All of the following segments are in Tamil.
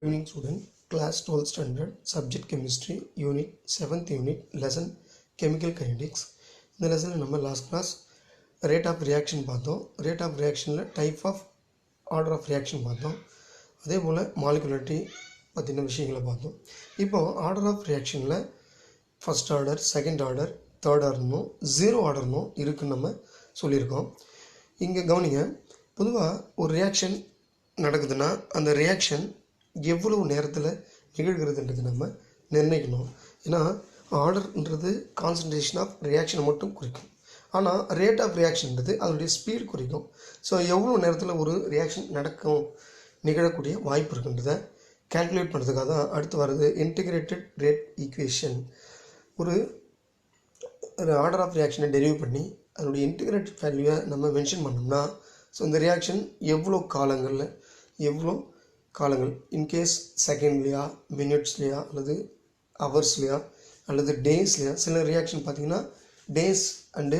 Evening student, class 12th standard, subject chemistry, unit 7th unit, lesson chemical kinetics. இந்த லெசனில் நம்ம last class rate of reaction பார்த்தோம். ரேட் ஆஃப் ரியாக்ஷனில் type of order of reaction பார்த்தோம். அதே போல் மாலிகுலாரிட்டி பற்றின விஷயங்களை பார்த்தோம். இப்போது ஆர்டர் ஆஃப் ரியாக்ஷனில் first order, second order, third ஆர்டர்னும் ஜீரோ ஆர்டர்னும் இருக்குன்னு நம்ம சொல்லியிருக்கோம். இங்கே கவனிங்க, பொதுவாக ஒரு ரியாக்ஷன் நடக்குதுன்னா அந்த ரியாக்ஷன் எவ்வளவு நேரத்தில் நிகழ்கிறதுன்றது நம்ம நிர்ணயிக்கணும். ஏன்னா ஆர்டர்ன்றது கான்சன்ட்ரேஷன் ஆஃப் ரியாக்ஷனை மட்டும் குறிக்கும், ஆனால் ரேட் ஆஃப் ரியாக்ஷன்ன்றது அதனுடைய ஸ்பீட் குறிக்கும். ஸோ எவ்வளோ நேரத்தில் ஒரு ரியாக்ஷன் நிகழக்கூடிய வாய்ப்பு இருக்குன்றதை கேல்குலேட் பண்ணுறதுக்காக தான் அடுத்து வர்றது இன்டிகிரேட்டட் ரேட் ஈக்குவேஷன். ஒரு ஆர்டர் ஆஃப் ரியாக்ஷனை டெரிவ் பண்ணி அதனுடைய இன்டிகிரேட்டட் வேல்யூவை நம்ம மென்ஷன் பண்ணோம்னா, ஸோ இந்த ரியாக்ஷன் எவ்வளோ காலங்கள் இன்கேஸ் செகண்ட்லையா, மினிட்ஸ்லையா, அல்லது ஹவர்ஸ்லையா, அல்லது டேஸ்லையா. சில ரியாக்ஷன் பார்த்திங்கன்னா டேஸ் அண்டு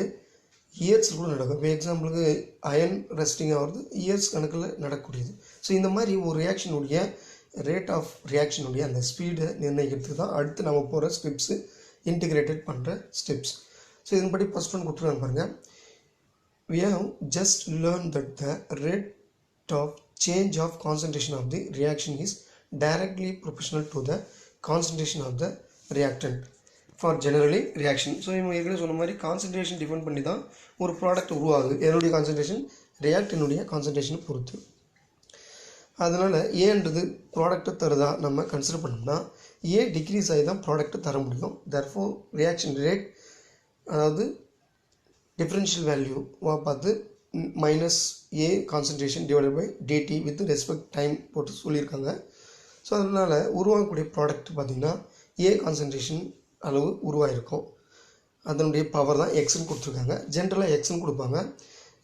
இயர்ஸ் கூட நடக்கும். இப்போ எக்ஸாம்பிளுக்கு அயன் ரெஸ்டிங் ஆகிறது இயர்ஸ் கணக்கில் நடக்கக்கூடியது. ஸோ இந்த மாதிரி ஒரு ரியாக்ஷனுடைய ரேட் ஆஃப் ரியாக்ஷனுடைய அந்த ஸ்பீடை நிர்ணயிக்கிறதுக்கு தான் அடுத்து நம்ம போகிற ஸ்டெப்ஸு இன்டிகிரேட்டட் பண்ணுற ஸ்டெப்ஸ். ஸோ இதன்படி ஃபஸ்ட் ஒன் கொடுத்துருக்காங்க பாருங்கள். We have just learned that the rate of change of concentration of the reaction is directly proportional to the concentration of the reactant for generally reaction. So இவங்க ஏற்கனவே சொன்ன மாதிரி கான்சன்ட்ரேஷன் டிஃபைன் பண்ணி தான் ஒரு ப்ராடக்ட் உருவாகுது. என்னுடைய கான்சன்ட்ரேஷன் ரியாக்டனுடைய கான்சன்ட்ரேஷனை பொறுத்து. அதனால் ஏன்றது ப்ராடக்ட்டை தருதா நம்ம கன்சிடர் பண்ணோம்னா ஏ டிக்ரீஸ் ஆகி தான் ப்ராடக்ட்டை தர முடியும். தர்ஃபோர் ரியாக்ஷன் ரேட், அதாவது டிஃப்ரென்ஷியல் வேல்யூவாக பார்த்து minus A concentration divided by dt with respect time போட்டு சொல்லியிருக்காங்க. ஸோ அதனால் உருவாகக்கூடிய ப்ராடக்ட் பார்த்திங்கன்னா ஏ கான்சன்ட்ரேஷன் அளவு உருவாகிருக்கும். அதனுடைய பவர் தான் எக்ஸ்ன்னு கொடுத்துருக்காங்க. ஜென்ரலாக எக்ஸ்ன்னு கொடுப்பாங்க.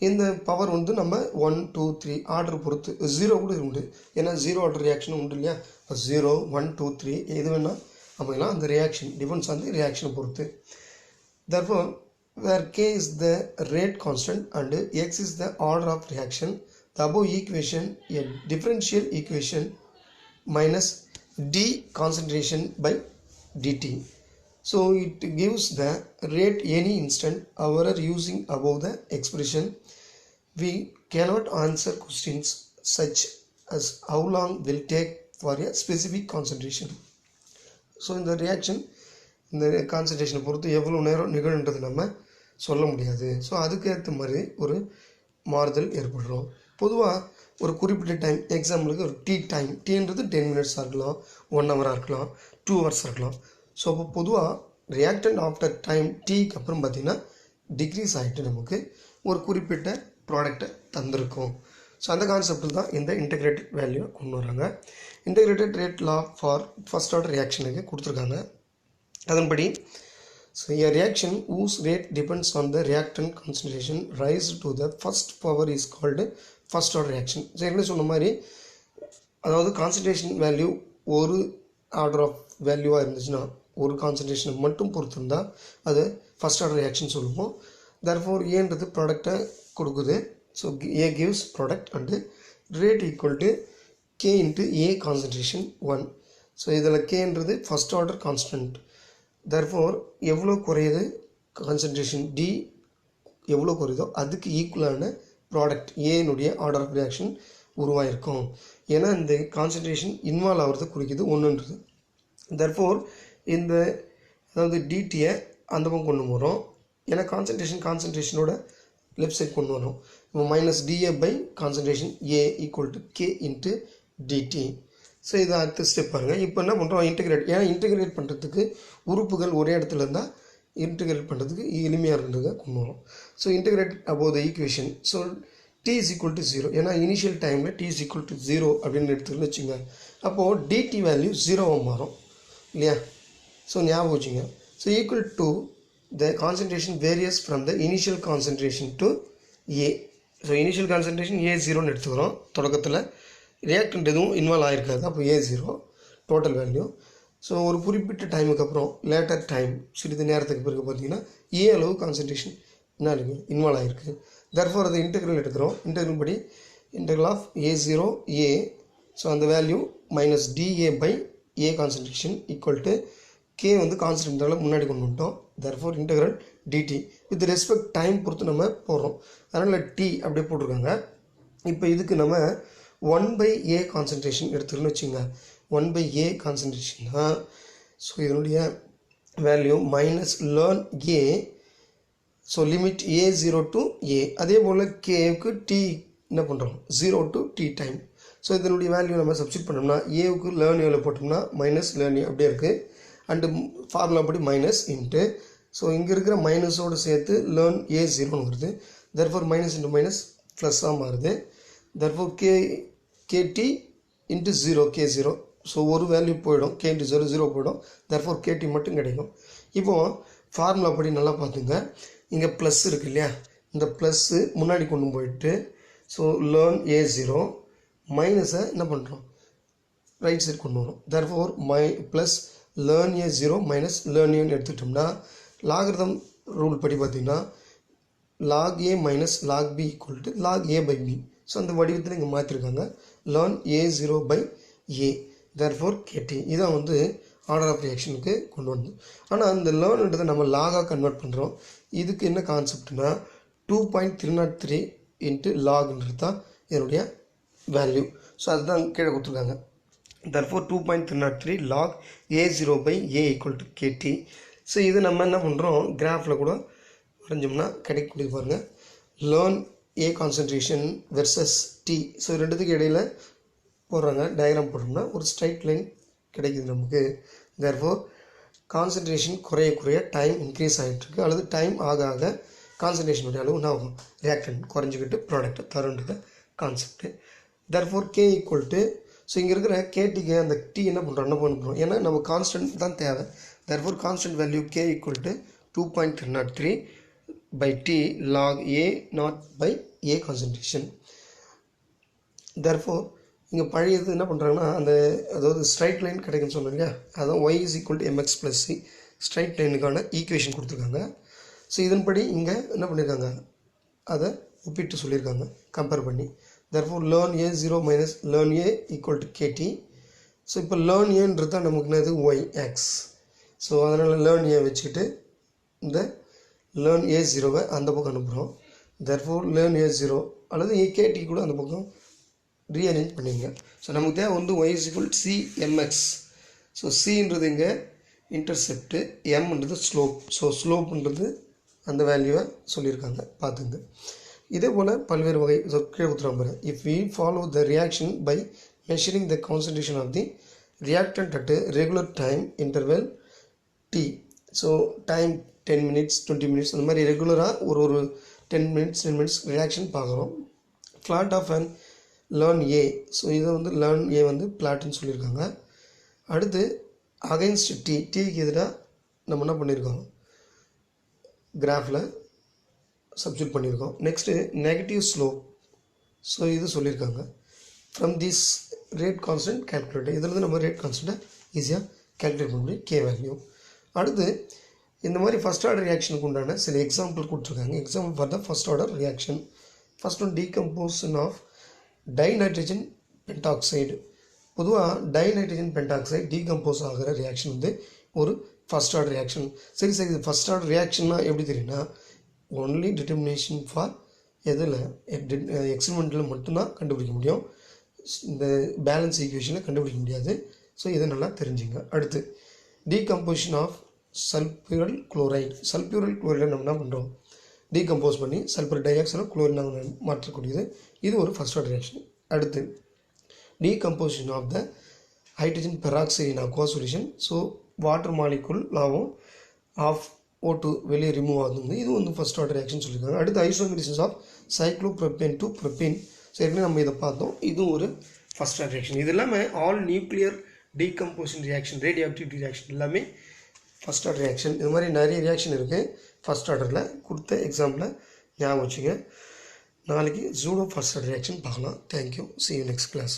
இந்த பவர் வந்து நம்ம 1, 2, 3 ஆர்டர் பொறுத்து, ஜீரோ கூட உண்டு. ஏன்னா ஜீரோ ஆர்டர் ரியாக்ஷனும் உண்டு இல்லையா. இப்போ 0, 1, 2, 3 எது வேணால் அமையலாம். அந்த ரியாக்ஷன் டிஃபென்ஸ் வந்து ரியாக்ஷனை பொறுத்து. Therefore, where k is the rate constant and x is the order of reaction, the above equation a differential equation minus d concentration by dt. So it gives the rate any instant. However, using above the expression, we cannot answer questions such as how long will take for a specific concentration. So in the reaction, இந்த கான்சன்ட்ரேஷனை பொறுத்து எவ்வளோ நேரம் நிகழ்ன்றது நம்ம சொல்ல முடியாது. ஸோ அதுக்கேற்ற மாதிரி ஒரு மாறுதல் ஏற்படுறோம். பொதுவாக ஒரு குறிப்பிட்ட டைம், எக்ஸாம்பிளுக்கு ஒரு டீன்றது 10 மினிட்ஸாக இருக்கலாம், 1 ஹவராக இருக்கலாம், 2 ஹவர்ஸாக இருக்கலாம். ஸோ அப்போ பொதுவாக ரியாக்டன்ட் ஆஃப்டர் டைம் டீக்கு அப்புறம் பார்த்திங்கன்னா டிக்ரீஸ் ஆகிட்டு நமக்கு ஒரு குறிப்பிட்ட ப்ராடக்டை தந்திருக்கும். ஸோ அந்த கான்செப்டில் தான் இந்த இன்டெகிரேட்டட் வேல்யூவை கொண்டு வராங்க. Integrated rate law for first order ரியாக்ஷனுக்கு கொடுத்துருக்காங்க. அதன்படி, so a reaction whose rate depends on the reactant concentration rise to the first power is called first order reaction. So என்ன சொன்ன மாதிரி, அதாவது கான்சன்ட்ரேஷன் வேல்யூ ஒரு ஆர்டர் ஆஃப் வேல்யூவாக இருந்துச்சுன்னா, ஒரு கான்சன்ட்ரேஷனை மட்டும் பொறுத்து இருந்தால் அது ஃபஸ்ட் ஆர்டர் ரியாக்ஷன் சொல்லுவோம். தர்ஃபோர் ஏன்றது ப்ராடக்டை கொடுக்குது. So A gives product and rate equal to K into A concentration 1. So இதில் கேன்றது ஃபஸ்ட் ஆர்டர் கான்ஸ்டன்ட். தர்ஃபோர் எவ்வளோ குறையுது கான்சன்ட்ரேஷன் டி எவ்வளோ குறையுதோ அதுக்கு ஈக்குவலான ப்ராடக்ட் ஏனுடைய ஆர்டர் ஆஃப் ரியாக்ஷன் உருவாயிருக்கும். ஏன்னா இந்த கான்சன்ட்ரேஷன் இன்வால்வ் ஆகிறது குறிக்குது 1ன்றது. தர்ஃபோர் இந்த அதாவது டிடியை அந்த பக்கம் கொண்டு வரோம். ஏன்னா கான்சன்ட்ரேஷனோட லெஃப்ட் சைட் கொண்டு வரோம். இப்போ minus dA by concentration A equal to K into dt. So இதை அடுத்த ஸ்டெப் பாருங்கள். இப்போ என்ன பண்ணுறோம், இன்டிகிரேட். ஏன்னா இன்டிகிரேட் பண்ணுறதுக்கு உறுப்புகள் ஒரே இடத்துல இருந்தால் இன்டிகிரேட் பண்ணுறதுக்கு எளிமையாக இருந்ததை கொண்டு வரும். So integrate above the equation. So t is equal to 0. ஏன்னா இனிஷியல் டைமில் டி இஸ் ஈக்குவல் டு 0 அப்படின்னு எடுத்துக்கிட்டு வச்சுங்க. அப்போது டிடி வேல்யூ 0வாக மாறும் இல்லையா. ஸோ ஞாபகம் வச்சுங்க. So equal to the concentration varies from the initial concentration to A. So initial concentration A 0ன்னு எடுத்துக்கிறோம். தொடக்கத்தில் ரியாக்டன்ட் எதுவும் இன்வால்வ் ஆகிருக்காது. அப்போ ஏ 0 டோட்டல் வேல்யூ. ஸோ ஒரு குறிப்பிட்ட டைமுக்கு அப்புறம் லேட்டர் டைம், சிறிது நேரத்துக்கு பிறகு பார்த்திங்கன்னா ஏ அளவு கான்சன்ட்ரேஷன் என்ன இருக்குது, இன்வால்வ் ஆகிருக்கு. தர்ஃபோர் அதை இன்டெக்ரல் எடுக்கிறோம். இன்டெக்ரல் படி integral of A0 A so அந்த value minus dA by A concentration equal to K வந்து கான்ஸ்டன்ட்டால் முன்னாடி கொண்டு வந்துட்டோம். Therefore integral dt with respect time பொறுத்து நம்ம போடுறோம். அதனால் t அப்படியே போட்டிருக்காங்க. இப்போ இதுக்கு நம்ம 1/a கான்சன்ட்ரேஷன் எடுத்துக்கணும்னு வச்சுங்க. 1/a கான்சன்ட்ரேஷன்னா ஸோ இதனுடைய value minus learn a. So limit a0 to a. அதே போல் கேவுக்கு t என்ன பண்ணுறோம் 0 to t டைம். ஸோ இதனுடைய வேல்யூ நம்ம சப்ஸ்டிட் பண்ணோம்னா ஏவுக்கு லேர்ன் ஏவில் போட்டோம்னா மைனஸ் லேர்ன் ஏ அப்படியே இருக்குது. அண்டு ஃபார்முலா படி மைனஸ் இன்ட்டு ஸோ இங்கே இருக்கிற மைனஸோடு சேர்த்து லேர்ன் a0ன்னு வருது. தர்ஃபோர் மைனஸ் இன்ட்டு மைனஸ் ப்ளஸ்ஸாக மாறுது. Therefore kt into 0 k0. So ஒரு வேல்யூ போயிடும், k இன்ட்டு 0 போயிடும். தர்ஃபோர் kt மட்டும் கிடைக்கும். இப்போது ஃபார்முலா படி நல்லா பார்த்துங்க. இங்கே ப்ளஸ் இருக்குது இல்லையா, இந்த ப்ளஸ்ஸு முன்னாடி கொண்டு போயிட்டு ஸோ லேர்ன் a0 மைனஸை என்ன பண்ணுறோம் ரைட் சைடு கொண்டு வரும். Therefore plus learn a0 minus learn ஏன்னு எடுத்துக்கிட்டோம்னா லாகிருதம் ரூல் படி பார்த்திங்கன்னா log a minus log b equal to log a by b. So அந்த வடிவத்தில் இங்கே மாற்றிருக்காங்க. Learn a0 by a. Therefore kt இதான் வந்து ஆர்டர் ஆஃப் ரியாக்ஷனுக்கு கொண்டு வந்து. ஆனால் அந்த லேர்ன்ன்றதை நம்ம லாகாக கன்வெர்ட் பண்ணுறோம். இதுக்கு என்ன கான்செப்ட்னா 2.303 இன்ட்டு லாக்ன்றது தான் இதனுடைய வேல்யூ. ஸோ அதுதான் கீழே கொடுத்துருக்காங்க. Therefore 2.303 log a0 by a equal to kt. So இது நம்ம என்ன பண்ணுறோம் கிராஃபில் கூட வரைஞ்சோம்னா கிடைக்கக்கூடிய பாருங்கள். Learn a concentration versus t. So ரெண்டுத்துக்கு இடையில் போடுறாங்க. டயக்ராம் போட்டோம்னா ஒரு ஸ்ட்ரைட் லைன் கிடைக்குது நமக்கு. தர்ஃபோர் கான்சன்ட்ரேஷன் குறைய குறைய டைம் இன்க்ரீஸ் ஆகிட்டுருக்கு, அல்லது டைம் ஆக ஆக கான்சன்ட்ரேஷனுடைய அளவு என்ன ஆகும் ரியாக்டன்ட் குறைஞ்சிக்கிட்டு ப்ராடக்டை தருன்றது concept. Therefore k equal to so இங்கே இருக்கிற கேடிக்கு அந்த டி என்ன பண்ணுறோம் என்ன பண்ணுறோம் ஏன்னா நம்ம கான்ஸ்டன்ட் தான் தேவை. Therefore constant value k equal to 2.303 by t log a0 by a concentration. Therefore இங்கே பழையது என்ன பண்ணுறாங்கன்னா அந்த அதாவது ஸ்ட்ரைட் லைன் கிடைக்குன்னு சொன்னோம் இல்லையா, அதான் y is equal to mx plus c straight லைனுக்கான ஈக்குவேஷன் கொடுத்துருக்காங்க. ஸோ இதன்படி இங்கே என்ன பண்ணியிருக்காங்க அதை ஒப்பிட்டு சொல்லியிருக்காங்க கம்பேர் பண்ணி. Therefore learn a0 minus learn a equal to kt. So இப்போ learn aன்றது தான் நமக்கு என்னது yx. ஸோ அதனால் learn a வச்சுக்கிட்டு இந்த learn a0வை அந்த பக்கம் அனுப்புகிறோம். Therefore learn a0 அல்லது kt கூட அந்த பக்கம் ரீஅரேஞ்ச் பண்ணிங்க. ஸோ நமக்கு தேவை வந்து y is equal to cmx. So cன்றது இங்கே இன்டர்செப்ட்டு, mன்றது ஸ்லோப். ஸோ ஸ்லோப்புன்றது அந்த வேல்யூவை சொல்லியிருக்காங்க பார்த்துங்க. இதே போல் பல்வேறு வகை கீழே கொடுத்துருவாங்க பாரு. If we follow the reaction by measuring the concentration of the reactant at regular time interval t. So time 10 minutes 20 minutes அந்த மாதிரி ரெகுலராக ஒரு 10 minutes ரியாக்ஷன் பார்க்குறோம். Plot of and learn A. So இதை வந்து லேர்ன் ஏ வந்து பிளாட்னு சொல்லியிருக்காங்க. அடுத்து அகைன்ஸ்ட் டி. டிக்கு எதிராக நம்ம என்ன பண்ணியிருக்கோம் கிராஃபில் சப்ஸ்டிட் பண்ணியிருக்கோம். Next negative slope. ஸோ இது சொல்லியிருக்காங்க. From this rate constant calculator. இதில் நம்ம ரேட் கான்ஸ்டன்ட்டை ஈஸியாக கேல்குலேட் பண்ண முடியும் கே வேல்யூ. அடுத்து இந்த மாதிரி ஃபஸ்ட் ஆர்டர் ரியாக்ஷனுக்கு உண்டான சில எக்ஸாம்பிள் கொடுத்துருக்காங்க. Example for the first order reaction. First one decomposition of dinitrogen pentoxide. பொதுவாக டைநைட்ரஜன் பென்டாக்சைடு டீகம்போஸ் ஆகிற ரியாக்ஷன் வந்து ஒரு ஃபஸ்ட் ஆர்டர் ரியாக்ஷன். சரி இது ஃபஸ்ட் ஆர்டர் ரியாக்ஷன்னா எப்படி தெரியும்னா ஒன்லி டிட்டர்மினேஷன் ஃபார் எதில் எக்ஸ்பெரிமெண்ட்டில் மட்டும்தான் கண்டுபிடிக்க முடியும். இந்த பேலன்ஸ் ஈக்குவேஷனில் கண்டுபிடிக்க முடியாது. ஸோ இதை நல்லா தெரிஞ்சுங்க. அடுத்து டீகம்போசிஷன் ஆஃப் சல்ஃபியூரல் குளோரைடு. சல்ஃபியூரல் குளோரைடை நம்ம என்ன பண்ணுறோம் டீகம்போஸ் பண்ணி சல்ஃபர் டை ஆக்சைடு குளோரைடு நம்ம மாற்றக்கூடியது. இது ஒரு ஃபஸ்ட் ஆர்டர் ரியாக்ஷன். அடுத்து decomposition of the hydrogen peroxide in aqua solution. So water மாலிகுலாவும் ஆஃப் O2 வெளியே ரிமூவ் ஆகுது. இது வந்து ஃபஸ்ட் ஆர்டர் ரியாக்ஷன் சொல்லியிருக்காங்க. அடுத்து ஐசோமெரிசிஸ் ஆஃப் சைக்ளோப்ரோபேன் டு ப்ரோபேன். சரி நம்ம இதை பார்த்தோம். இதுவும் ஒரு ஃபஸ்ட் ஆர்டர் ரியாக்ஷன். இது எல்லாமே all nuclear decomposition reaction, radio activity reaction எல்லாமே ஃபஸ்ட் ஆர்டர் ரியாக்ஷன். இது மாதிரி நிறைய ரியாக்ஷன் இருக்குது ஃபஸ்ட் ஆர்டரில். கொடுத்த எக்ஸாம்பிளை ஞாபகம் வச்சுங்க. நாளைக்கு ஜூடோ ஃபஸ்ட் ஆர்டர் ரியாக்ஷன் பார்க்கலாம். Thank you. see you next class.